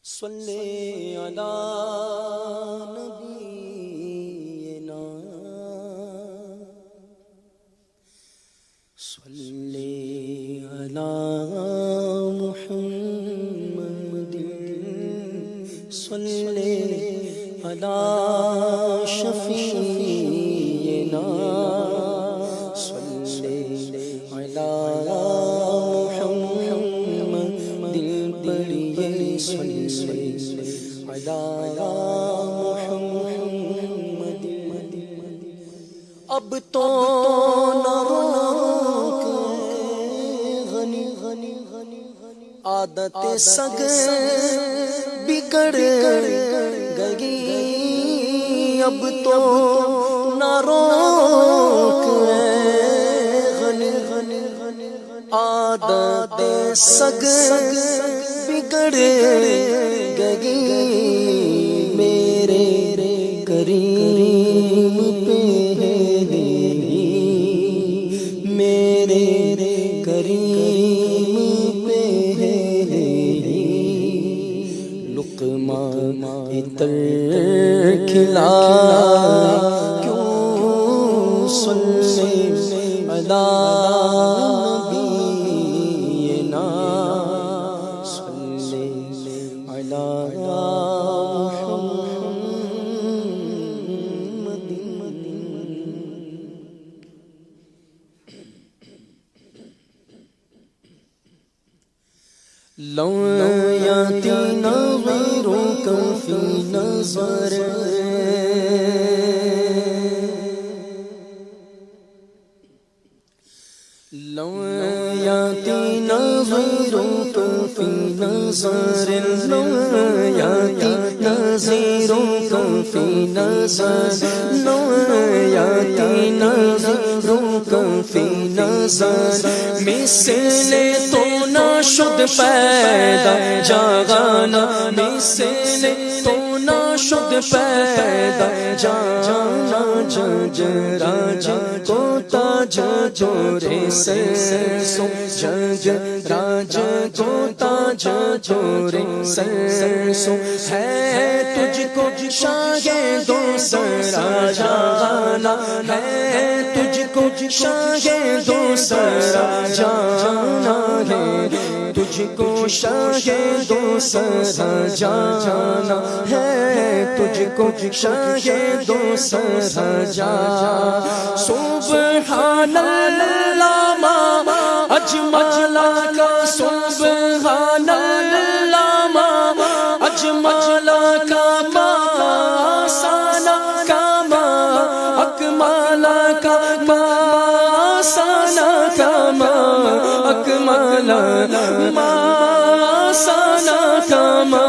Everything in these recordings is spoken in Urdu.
صلی علی نبینا صلی علی محمد صلی علی شفیعنا صلی علی محمد دل پڑھیے صلی محمد اب تو نہ روک غنی عادت سگ بگڑ گئی اب تو نہ روک غنی عادت سگ بگڑ گئی میرے کریم پہ ہے میرے کریم پہ ہے لقمہ عطر کھلا کیوں صلی علی نبینا صلی علی لو یاتینا غیرک فی نظر لو یاتینا غیرک فی نظر لو یاتینا غیرک فی نظر لو یاتینا غیرک فی نظر مثل تو نہ شد پیدا جانا مثل تو نہ شد پیدا جانا جج راج کو تاج جورے سرسو جج راج کو تاج جورے سرسو ہے تجھ کو شاہ دو سرا جانا ہے تجھ کو شاہ دو سرا جانا ہے تجھ کو شاہ دو سرا جانا ہے تجھ کو شاہ دو سرا جانا سبحان اللہ ما اجمل کا سبحان اللہ ما اجمل کا ما سانا کا ما اکمال کا ما سانا کا ما اکمال ما سانا کا ما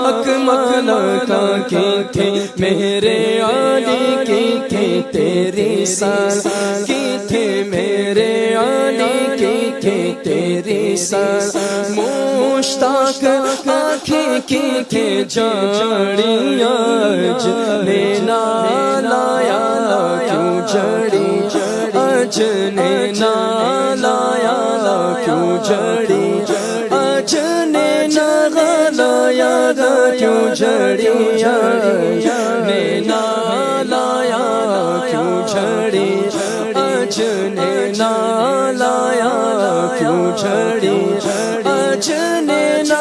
اکمال کا کہ تھے میرے علی کی تھے تیری سال کی تھے میرے علی کی تھے تیری سال مشتاق آنکھیں کی تھے جڑیاں جنینا لایا کیوں جڑی اجنینا لایا کیوں جڑی اجنینا لایا کیوں جڑی نینا لایا کیوں جڑی اجنینا لایا کیوں جڑی اجنینا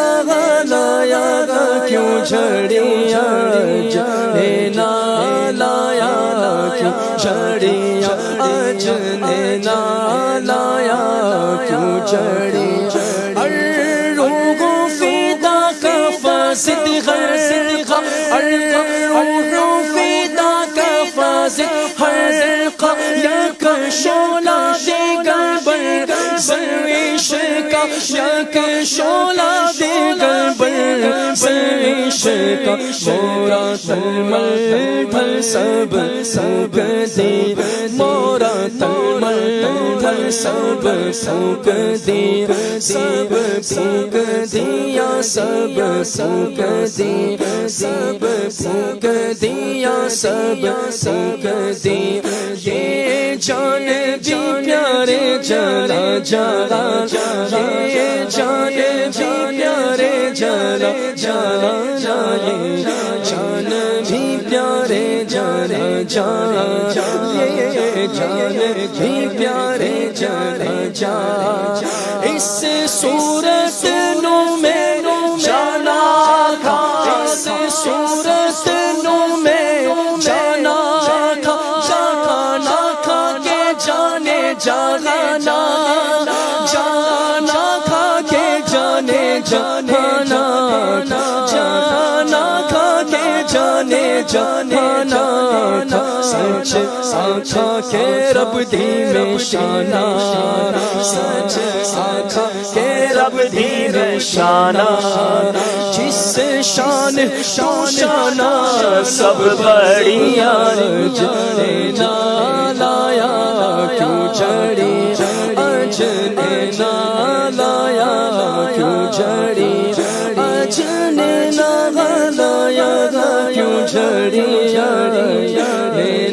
لایا کیوں جڑی اجنینا لایا کیوں جڑی اجنینا لایا کیوں جڑی الروح فدا کا فاسد غرق الروح فدا کا فاسد غرق یک شعلہ دیگر بر سرویش کا یک شعلہ دیگر بر سرویش کا مورا تلمل ڈھل سب سوک دی مورا تلمل ڈھل سب سوک دی سب سوک دیا سب سوک دی سب سوک دیا سب سوک دی یہ جان بھی پیارے جلا جلا یہ جان بھی پیارے جانا جانا جائے جان بھی پیارے جانا جانا یہ جان بھی پیارے جانا جانا اس صورت نو میں جانا کھا اس صورت نو میں جانا کھا جانا کھا کے جانے جانا جانا کھا کے جانے جانا جانا کھا کے جانے جانا سچ آنکھا کے رب دی میں شانہ سچ آنکھا کے رب دی میں شانہ جس شان تو شانہ سب بڑیا جانے نہ لایا کیوں جڑی اجنے نہ لایا کیوں جڑی اجنے نہ لایا کیوں جڑی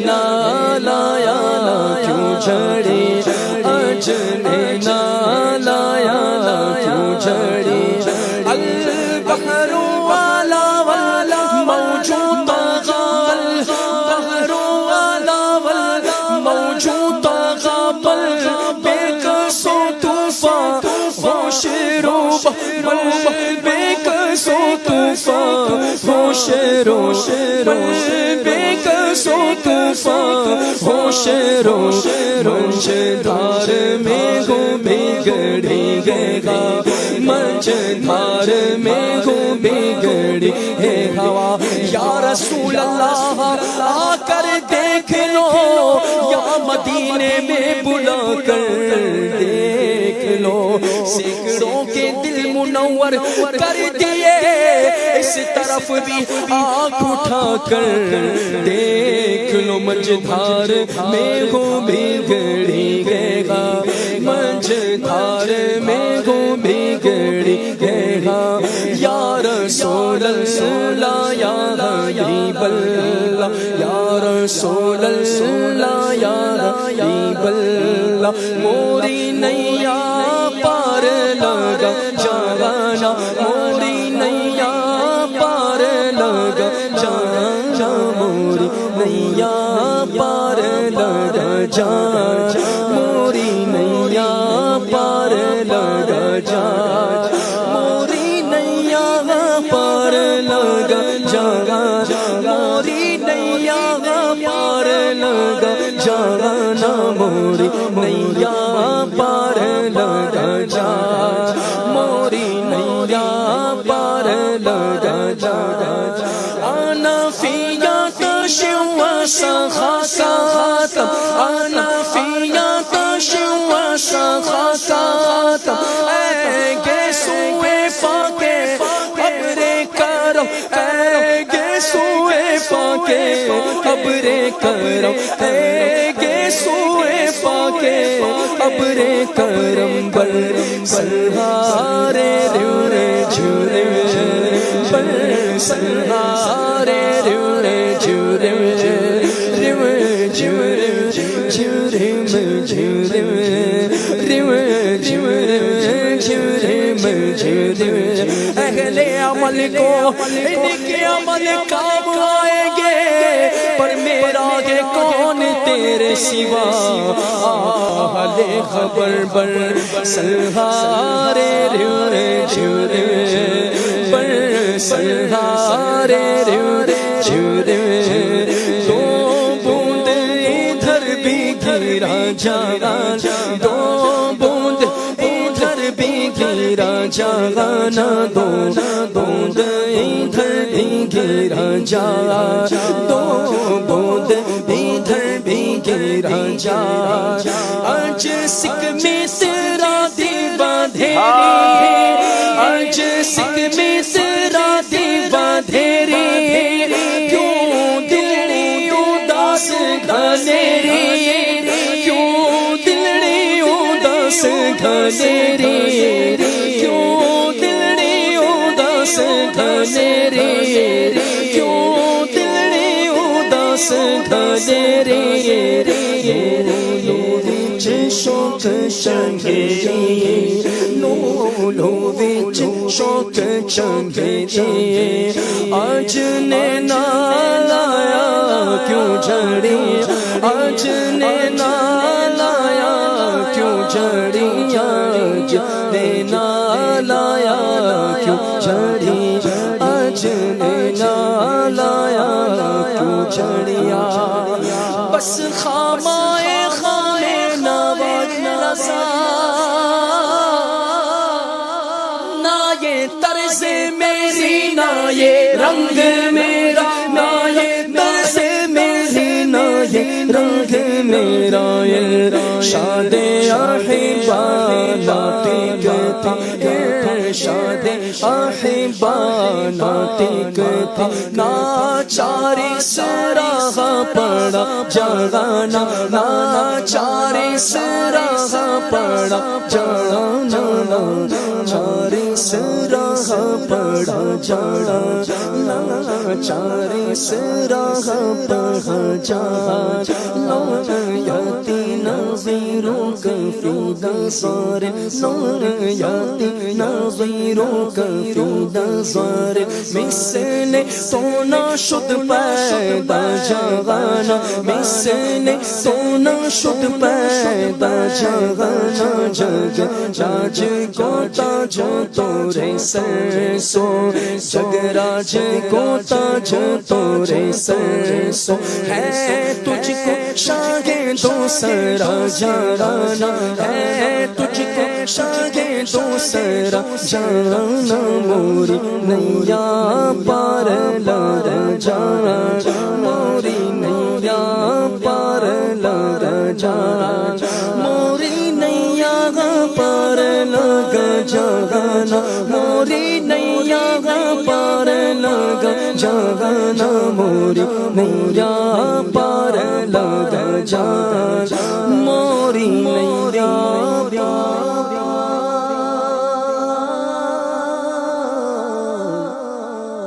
نہ لایا کیوں جڑی اجنے نہ لایا کیوں جڑی البحر والا والا موجود البحر والا والا موجود غابل بے قصو طوفان ہوش روب بے قصو طوفان ہوش روب بے قصو طوفان ہوش روب منجھدار میں گو بگڑی گا منجھدار میں گو بگڑی ہے ہوا یا رسول اللہ آ کر دیکھ لو یا مدینے میں بلا کر دیکھ لو سینکڑوں کے دل منور کر دیے اس طرف بھی آنکھ اٹھا کر دیکھ لو منجھدار میں گو بگڑی گا منجھدار میں گو بگڑی گا یا رسول اللہ یا حبیب اللہ یا رسول اللہ یا حبیب اللہ موری نیا پار لگا جانا موری نیا پار لگا جانا موری نیا پار لگا جانا موری نیا پار لگا جانا موری نیا پار لگا جانا موری نیا پار لگا جانا موری نیا پار لگا جانا موری نیا پار لگا جانا آنا فیا تشوا سخاتا آنا فیا تشوا سخاتا اے گیسوے پاکے ابرے کرم اے گیسوے پاکے ابرے کرم اے گیسوے پاکے ابرے کرم بر سہارے رے جھرے بر سہارے رے جھرے اہل عمل کو ان کے عمل کام آئیں گے پر میرا ہے کون تیرے سوا اہل خبر بر سہارے رے جھرے بر سہارے رے جھرے دو بوند ادھر بھی گرا جانا دو بوند ادھر بھی گرا جانا دو بوند ادھر بھی گرا جانا دو بوند ادھر بھی گرا جانا آج سکھ میں تیرا دیوا دھیری آج سکھ میں تیرا دیوا دھیری کیوں دلڑی اداس گھنیری کیوں دلڑی اداس گھنیری کیوں دلڑی اداس گھنیری کیوں دلڑی اداس گھنیری وچ شوق چنگیری لولو وچ شوق چنگیری آج نے نال آیا کیوں جڑی آج نے نال آیا کیوں جڑی آج نے نال آیا کیوں جڑی آج نے نال آیا کیوں جڑیا بس خامائے خامے نواز رضا نہ یہ طرز میری نہ یہ رنگ میرا نہ یہ طرز میری نہ یہ رنگ میرا ارشاد احبا ناطق تھا ارشاد احبا ناطق تھا ناچاری سراغ پڑا جانا ناچاری سراغ پڑا جانا ناچاری سراغ پڑا جانا ناچاری سراغ پڑا جانا یاتی نظیروں کا فی دسار یاتی نظیروں کا فی دسار مثل تو نہ شد پیدا جانا مثل تو نہ شد پیدا جانا جگ راج کو تاج تورے سر سو جگ راج کو تاج تورے سر سو ہے تجھ کو شاہ دوسرا جانا ہے تجھ کو شاہ دوسرا جانا موری نیا پار لار جانا موری نیا پار لار جانا موری نیا پار لگ جانا موری نیا پار لگ جانا موری نیا پار لگ جانا موری نیا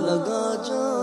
لگا جانا